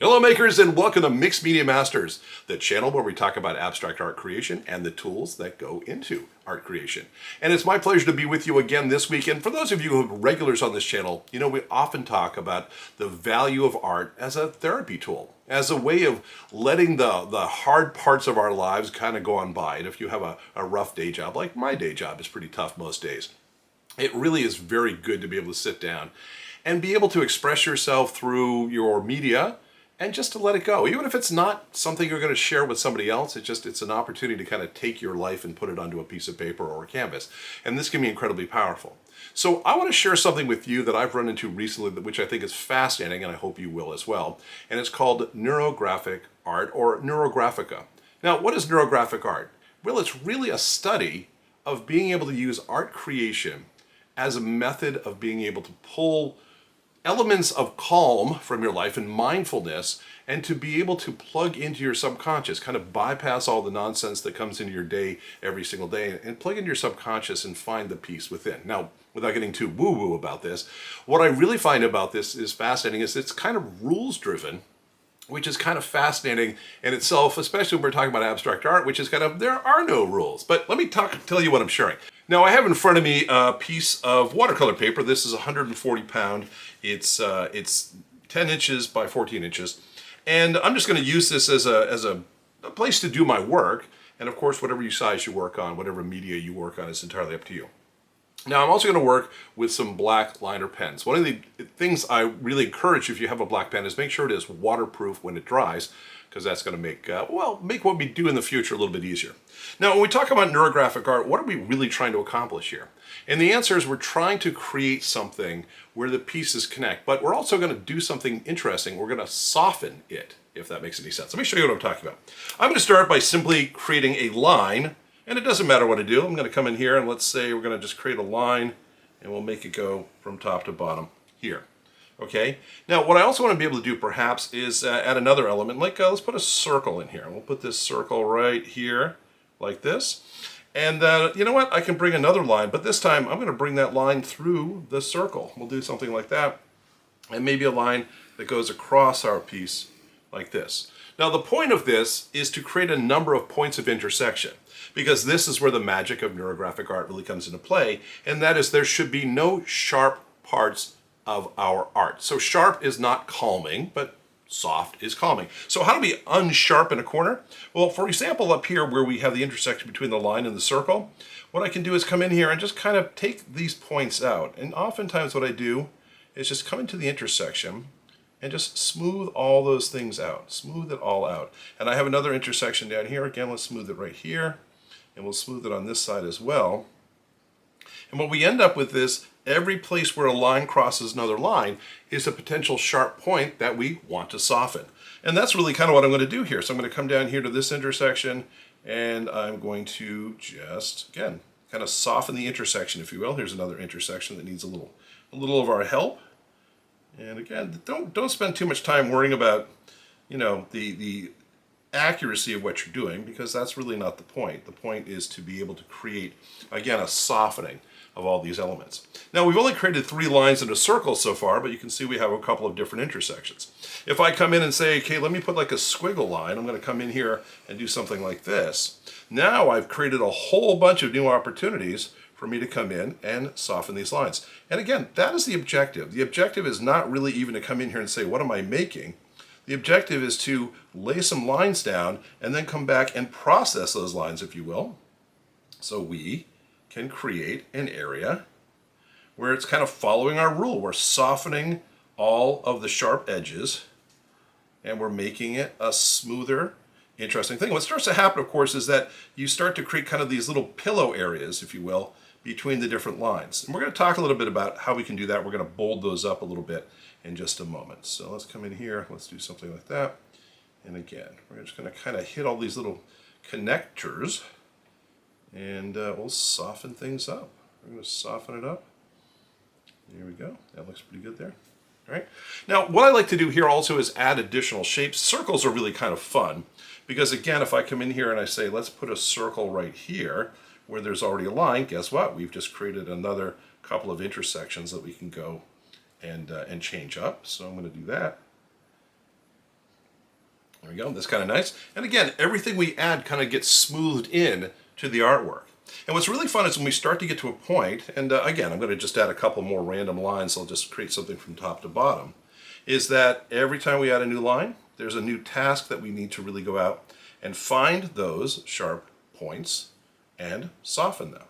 Hello makers, and welcome to Mixed Media Masters, the channel where we talk about abstract art creation and the tools that go into art creation. And it's my pleasure to be with you again this week. And for those of you who are regulars on this channel, you know we often talk about the value of art as a therapy tool, as a way of letting the hard parts of our lives kind of go on by. And if you have a rough day job, like my day job is pretty tough most days, it really is very good to be able to sit down and be able to express yourself through your media and just to let it go. Even if it's not something you're going to share with somebody else, it's an opportunity to kind of take your life and put it onto a piece of paper or a canvas. And this can be incredibly powerful. So I want to share something with you that I've run into recently, which I think is fascinating, and I hope you will as well. And it's called neurographic art, or Neurographica. Now, what is neurographic art? Well, it's really a study of being able to use art creation as a method of being able to pull elements of calm from your life and mindfulness, and to be able to plug into your subconscious, kind of bypass all the nonsense that comes into your day every single day, and plug into your subconscious and find the peace within. Now, without getting too woo-woo about this, what I really find about this is fascinating is it's kind of rules-driven, which is kind of fascinating in itself, especially when we're talking about abstract art, which is kind of, there are no rules. But let me tell you what I'm sharing. Now, I have in front of me a piece of watercolor paper. This is 140 pound. It's 10 inches by 14 inches. And I'm just going to use this as a place to do my work. And of course, whatever size you work on, whatever media you work on, is entirely up to you. Now, I'm also going to work with some black liner pens. One of the things I really encourage if you have a black pen is make sure it is waterproof when it dries, because that's going to make what we do in the future a little bit easier. Now, when we talk about neurographic art, what are we really trying to accomplish here? And the answer is we're trying to create something where the pieces connect, but we're also going to do something interesting. We're going to soften it, if that makes any sense. Let me show you what I'm talking about. I'm going to start by simply creating a line. And it doesn't matter what I do. I'm going to come in here and let's say we're going to just create a line and we'll make it go from top to bottom here. Okay. Now what I also want to be able to do perhaps is add another element, like let's put a circle in here. We'll put this circle right here like this. And you know what? I can bring another line, but this time I'm going to bring that line through the circle. We'll do something like that. And maybe a line that goes across our piece like this. Now the point of this is to create a number of points of intersection, because this is where the magic of neurographic art really comes into play, and that is there should be no sharp parts of our art. So sharp is not calming, but soft is calming. So how do we unsharpen a corner? Well, for example, up here where we have the intersection between the line and the circle, what I can do is come in here and just kind of take these points out. And oftentimes what I do is just come into the intersection and just smooth all those things out. Smooth it all out. And I have another intersection down here. Again, let's smooth it right here. And we'll smooth it on this side as well. And what we end up with is every place where a line crosses another line is a potential sharp point that we want to soften. And that's really kind of what I'm going to do here. So I'm going to come down here to this intersection and I'm going to just, again, kind of soften the intersection, if you will. Here's another intersection that needs a little of our help. And again, don't spend too much time worrying about, you know, the accuracy of what you're doing, because that's really not the point. The point is to be able to create, again, a softening of all these elements. Now, we've only created 3 lines in a circle so far, but you can see we have a couple of different intersections. If I come in and say, okay, let me put like a squiggle line, I'm going to come in here and do something like this. Now I've created a whole bunch of new opportunities for me to come in and soften these lines. And again, that is the objective. The objective is not really even to come in here and say, what am I making? The objective is to lay some lines down and then come back and process those lines, if you will. So we can create an area where it's kind of following our rule. We're softening all of the sharp edges and we're making it a smoother, interesting thing. What starts to happen, of course, is that you start to create kind of these little pillow areas, if you will, between the different lines. And we're going to talk a little bit about how we can do that. We're going to bold those up a little bit in just a moment. So let's come in here, let's do something like that. And again, we're just going to kind of hit all these little connectors and we'll soften things up. We're going to soften it up. There we go. That looks pretty good there. All right. Now, what I like to do here also is add additional shapes. Circles are really kind of fun because, again, if I come in here and I say, let's put a circle right here where there's already a line, guess what? We've just created another couple of intersections that we can go and change up. So I'm going to do that. There we go, that's kind of nice. And again, everything we add kind of gets smoothed in to the artwork. And what's really fun is when we start to get to a point, and again, I'm going to just add a couple more random lines, so I'll just create something from top to bottom, is that every time we add a new line, there's a new task that we need to really go out and find those sharp points and soften them.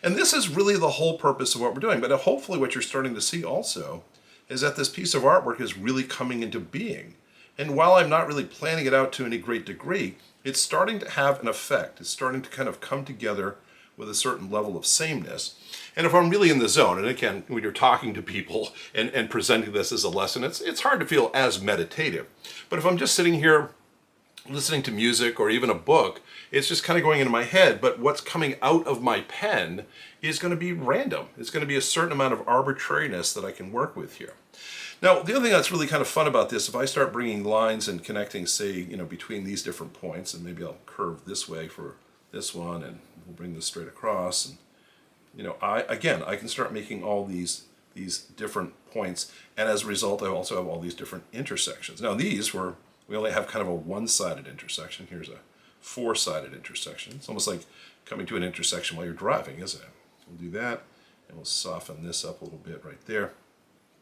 And this is really the whole purpose of what we're doing, but hopefully what you're starting to see also is that this piece of artwork is really coming into being. And while I'm not really planning it out to any great degree, it's starting to have an effect. It's starting to kind of come together with a certain level of sameness. And if I'm really in the zone, and again, when you're talking to people and presenting this as a lesson, it's hard to feel as meditative. But if I'm just sitting here listening to music or even a book, it's just kind of going into my head, but what's coming out of my pen is going to be random. It's going to be a certain amount of arbitrariness that I can work with here. Now, the other thing that's really kind of fun about this, if I start bringing lines and connecting, say, between these different points, and maybe I'll curve this way for this one, and we'll bring this straight across, and I can start making all these different points, and as a result, I also have all these different intersections. Now, we only have kind of a one-sided intersection. Here's a four-sided intersection. It's almost like coming to an intersection while you're driving, isn't it? We'll do that, and we'll soften this up a little bit right there.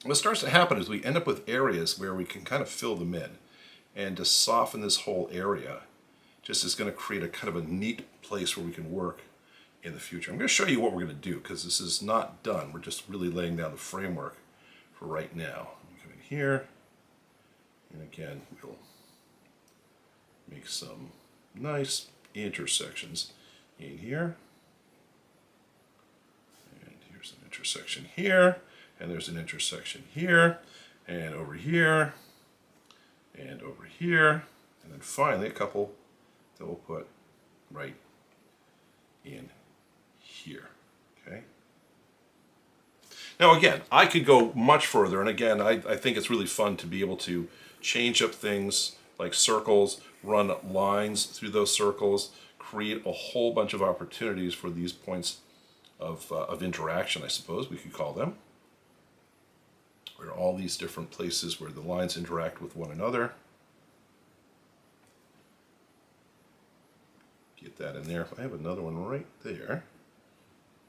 What starts to happen is we end up with areas where we can kind of fill them in, and to soften this whole area just is going to create a kind of a neat place where we can work in the future. I'm going to show you what we're going to do because this is not done. We're just really laying down the framework for right now. We come in here, and again, we'll make some nice intersections in here. And here's an intersection here, and there's an intersection here, and over here, and over here, and then finally a couple that we'll put right in here, okay? Now again, I could go much further, and again, I think it's really fun to be able to change up things like circles, run lines through those circles, create a whole bunch of opportunities for these points of interaction, I suppose we could call them, where all these different places where the lines interact with one another. Get that in there. I have another one right there,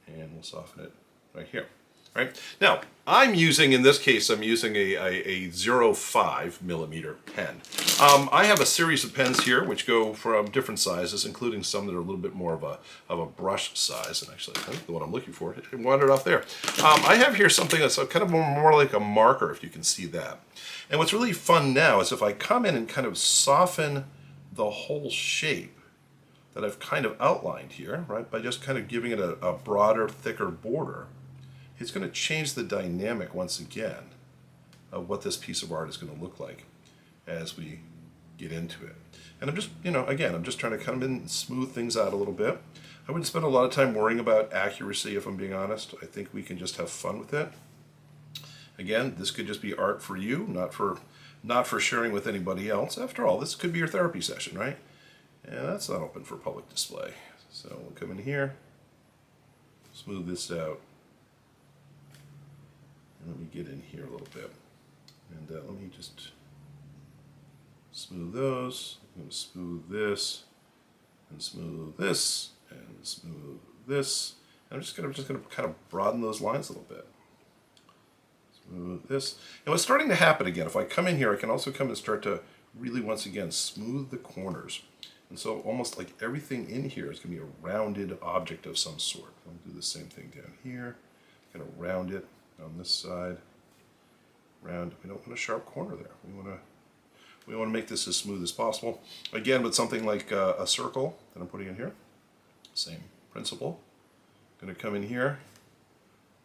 and we'll soften it right here. All right. Now, in this case, I'm using a 0.5 millimeter pen. I have a series of pens here which go from different sizes, including some that are a little bit more of a brush size. And actually, I think the one I'm looking for, it wandered off there. I have here something that's kind of more like a marker, if you can see that. And what's really fun now is if I come in and kind of soften the whole shape that I've kind of outlined here, right, by just kind of giving it a broader, thicker border, it's going to change the dynamic once again of what this piece of art is going to look like as we get into it. And I'm just, again, I'm just trying to come in and smooth things out a little bit. I wouldn't spend a lot of time worrying about accuracy, if I'm being honest. I think we can just have fun with it. Again, this could just be art for you, not for sharing with anybody else. After all, this could be your therapy session, right? And that's not open for public display. So we'll come in here, smooth this out. And let me get in here a little bit. And let me just smooth those. I'm going to smooth this, and smooth this, and smooth this. And I'm just going to kind of broaden those lines a little bit. Smooth this. And what's starting to happen again, if I come in here, I can also come and start to really, once again, smooth the corners. And so almost like everything in here is going to be a rounded object of some sort. I'll do the same thing down here. Going to round it on this side. Round. We don't want a sharp corner there. We want to make this as smooth as possible. Again, with something like a circle that I'm putting in here. Same principle. Going to come in here.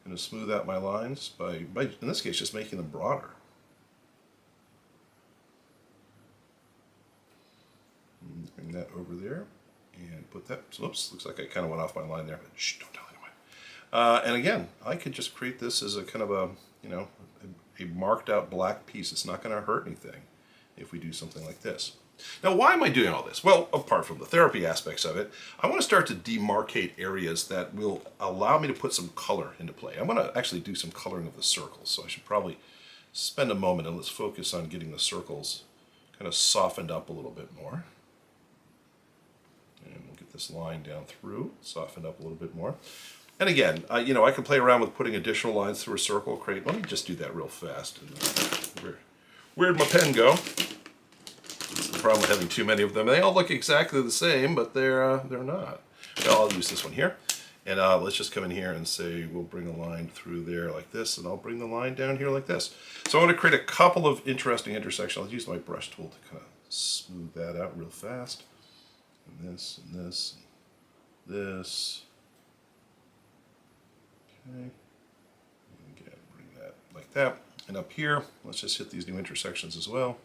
Going to smooth out my lines by, in this case, just making them broader. Bring that over there and put that. Oops, looks like I kind of went off my line there, but shh, don't tell anyone. And again, I could just create this as a kind of a marked out black piece. It's not going to hurt anything if we do something like this. Now, why am I doing all this? Well, apart from the therapy aspects of it, I want to start to demarcate areas that will allow me to put some color into play. I'm going to actually do some coloring of the circles, so I should probably spend a moment and let's focus on getting the circles kind of softened up a little bit more. And we'll get this line down through, softened up a little bit more. And again, you know, I can play around with putting additional lines through a circle. Create. Let me just do that real fast. Where'd my pen go? That's the problem with having too many of them. They all look exactly the same, but they're not. Well, I'll use this one here. And let's just come in here and say we'll bring a line through there like this, and I'll bring the line down here like this. So I'm going to create a couple of interesting intersections. I'll use my brush tool to kind of smooth that out real fast. And this, and this, and this. Okay. And again, bring that like that. And up here, let's just hit these new intersections as well.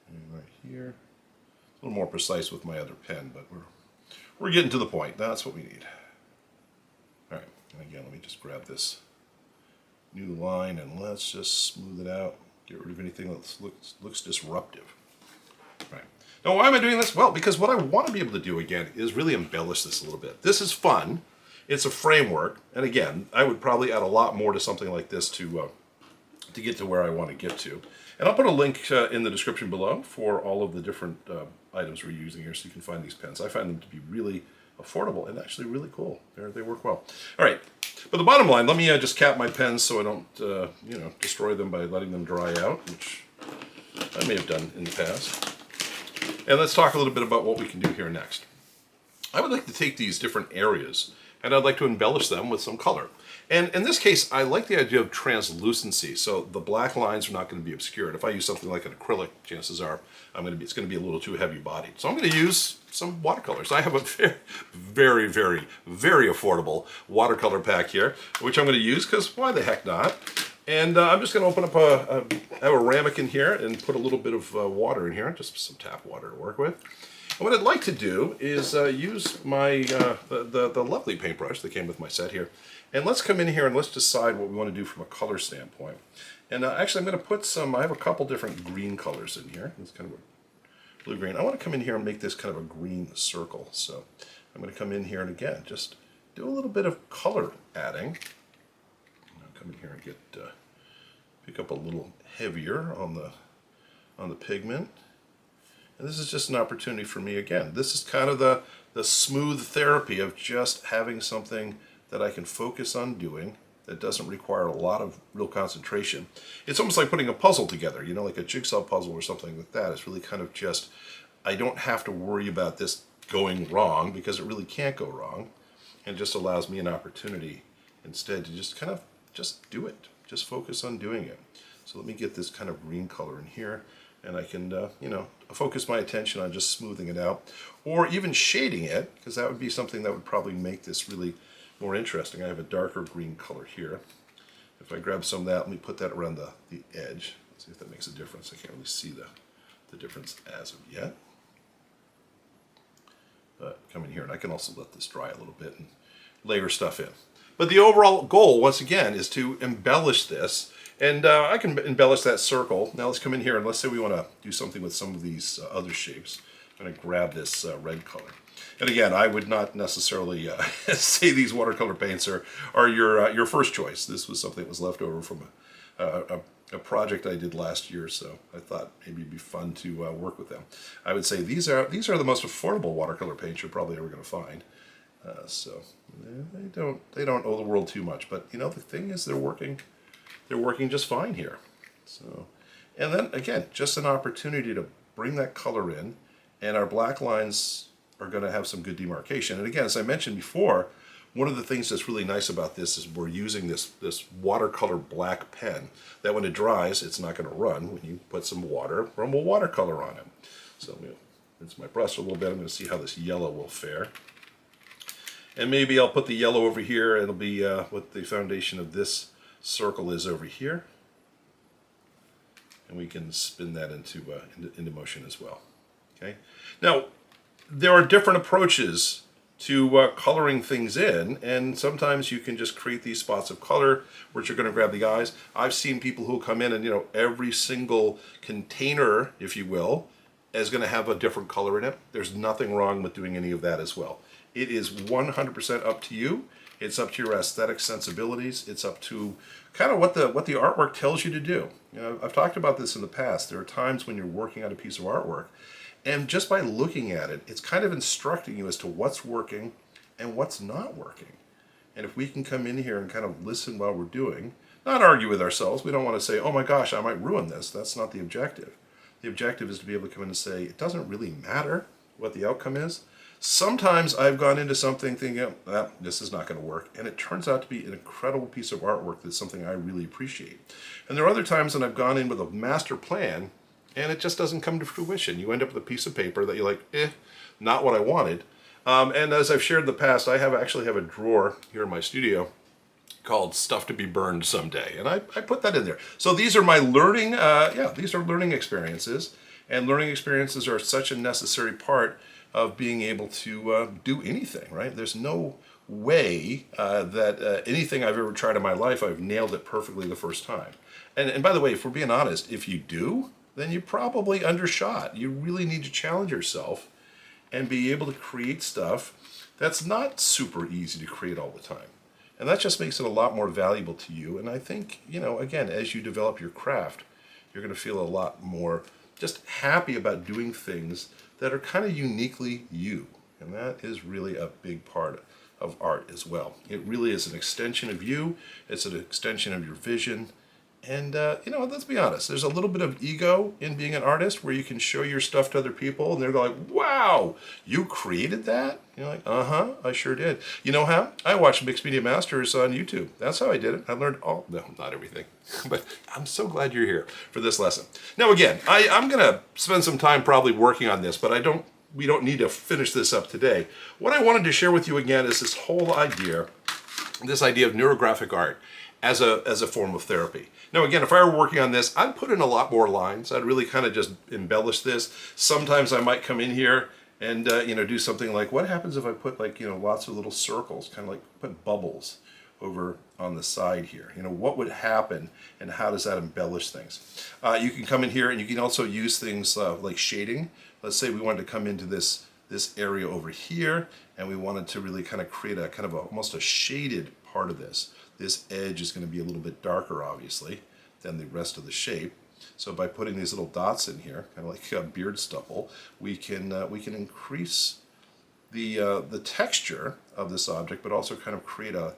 And right here. A little more precise with my other pen, but we're getting to the point. That's what we need. All right, and again, let me just grab this new line and let's just smooth it out. Get rid of anything that looks disruptive. All right. Now, why am I doing this? Well, because what I want to be able to do again is really embellish this a little bit. This is fun. It's a framework, and again, I would probably add a lot more to something like this to get to where I want to get to. And I'll put a link in the description below for all of the different items we're using here, so you can find these pens. I find them to be really affordable and actually really cool. They work well. All right, but the bottom line, let me just cap my pens so I don't you know, destroy them by letting them dry out, which I may have done in the past. And let's talk a little bit about what we can do here next. I would like to take these different areas and I'd like to embellish them with some color. And in this case, I like the idea of translucency, so the black lines are not going to be obscured. If I use something like an acrylic, chances are it's going to be a little too heavy bodied. So I'm going to use some watercolors. I have a very, very, very affordable watercolor pack here, which I'm going to use because why the heck not? And I'm just going to open up I have a ramekin here and put a little bit of water in here, just some tap water to work with. And what I'd like to do is use my the lovely paintbrush that came with my set here. And let's come in here and let's decide what we want to do from a color standpoint. And actually I'm going to put some, I have a couple different green colors in here. It's kind of a blue-green. I want to come in here and make this kind of a green circle. So I'm going to come in here and again, just do a little bit of color adding. I'll come in here and get, pick up a little heavier on the pigment. And this is just an opportunity for me again. This is kind of the smooth therapy of just having something that I can focus on doing that doesn't require a lot of real concentration. It's almost like putting a puzzle together, you know, like a jigsaw puzzle or something like that. It's really kind of just, I don't have to worry about this going wrong because it really can't go wrong. And it just allows me an opportunity instead to just kind of just do it. Just focus on doing it. So let me get this kind of green color in here. And I can, you know, focus my attention on just smoothing it out or even shading it, because that would be something that would probably make this really more interesting. I have a darker green color here. If I grab some of that, let me put that around the edge. Let's see if that makes a difference. I can't really see the difference as of yet. But come in here, and I can also let this dry a little bit and layer stuff in. But the overall goal, once again, is to embellish this. And I can embellish that circle. Now let's come in here and let's say we want to do something with some of these other shapes. I'm going to grab this red color. And again, I would not necessarily say these watercolor paints are your first choice. This was something that was left over from a project I did last year, so I thought maybe it'd be fun to work with them. I would say these are the most affordable watercolor paints you're probably ever going to find. So they don't owe the world too much, but you know the thing is they're working just fine here. So, and then again, just an opportunity to bring that color in, and our black lines are going to have some good demarcation. And again, as I mentioned before, one of the things that's really nice about this is we're using this watercolor black pen that when it dries, it's not going to run when you put some water from a watercolor on it. So I'm going to rinse my brush a little bit. I'm going to see how this yellow will fare. And maybe I'll put the yellow over here. It'll be what the foundation of this circle is over here. And we can spin that into motion as well. Okay. Now, there are different approaches to coloring things in, and sometimes you can just create these spots of color which are going to grab the eyes. I've seen people who come in and, you know, every single container, if you will, is going to have a different color in it. There's nothing wrong with doing any of that as well. It is 100% up to you, It's up to your aesthetic sensibilities. It's up to kind of what the artwork tells you to do. You know, I've talked about this in the past. There are times when you're working on a piece of artwork, and just by looking at it, it's kind of instructing you as to what's working and what's not working. And if we can come in here and kind of listen while we're doing, not argue with ourselves. We don't want to say, oh my gosh, I might ruin this. That's not the objective. The objective is to be able to come in and say, it doesn't really matter what the outcome is. Sometimes I've gone into something thinking, this is not going to work. And it turns out to be an incredible piece of artwork that's something I really appreciate. And there are other times when I've gone in with a master plan and it just doesn't come to fruition. You end up with a piece of paper that you're like, not what I wanted. And as I've shared in the past, I actually have a drawer here in my studio called Stuff to be Burned Someday. And I put that in there. So these are my learning, these are learning experiences. And learning experiences are such a necessary part of being able to do anything, right? There's no way that anything I've ever tried in my life, I've nailed it perfectly the first time. And by the way, if we're being honest, if you do, then you probably undershot. You really need to challenge yourself and be able to create stuff that's not super easy to create all the time. And that just makes it a lot more valuable to you. And I think, you know, again, as you develop your craft, you're going to feel a lot more just happy about doing things that are kind of uniquely you. And that is really a big part of art as well. It really is an extension of you. It's an extension of your vision. And, you know, let's be honest, there's a little bit of ego in being an artist where you can show your stuff to other people and they're like, wow, you created that? You're like, I sure did. You know how? I watched Mixed Media Masters on YouTube. That's how I did it. I learned not everything, but I'm so glad you're here for this lesson. Now, again, I'm going to spend some time probably working on this, but we don't need to finish this up today. What I wanted to share with you again is this whole idea, this idea of neurographic art as a form of therapy. Now, again, if I were working on this, I'd put in a lot more lines. I'd really kind of just embellish this. Sometimes I might come in here and, do something like, what happens if I put lots of little circles, kind of like put bubbles over on the side here? What would happen and how does that embellish things? You can come in here and you can also use things like shading. Let's say we wanted to come into this area over here and we wanted to really kind of create a kind of almost a shaded part of this. This edge is going to be a little bit darker, obviously, than the rest of the shape. So by putting these little dots in here, kind of like a beard stubble, we can increase the texture of this object, but also kind of create a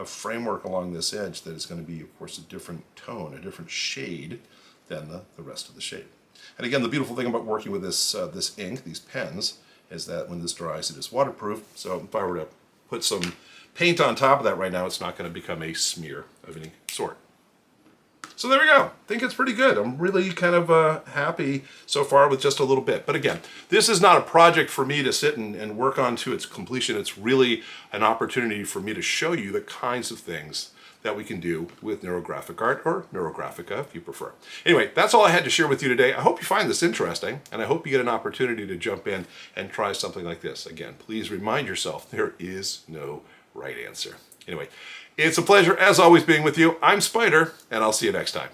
framework along this edge that is going to be, of course, a different tone, a different shade than the rest of the shape. And again, the beautiful thing about working with this ink, these pens, is that when this dries, it is waterproof. So if I were to put some paint on top of that right now, it's not going to become a smear of any sort. So there we go. I think it's pretty good. I'm really kind of happy so far with just a little bit. But again, this is not a project for me to sit and work on to its completion. It's really an opportunity for me to show you the kinds of things that we can do with neurographic art, or Neurographica if you prefer. Anyway, that's all I had to share with you today. I hope you find this interesting, and I hope you get an opportunity to jump in and try something like this. Again, please remind yourself there is no right answer. Anyway, it's a pleasure as always being with you. I'm Spider, and I'll see you next time.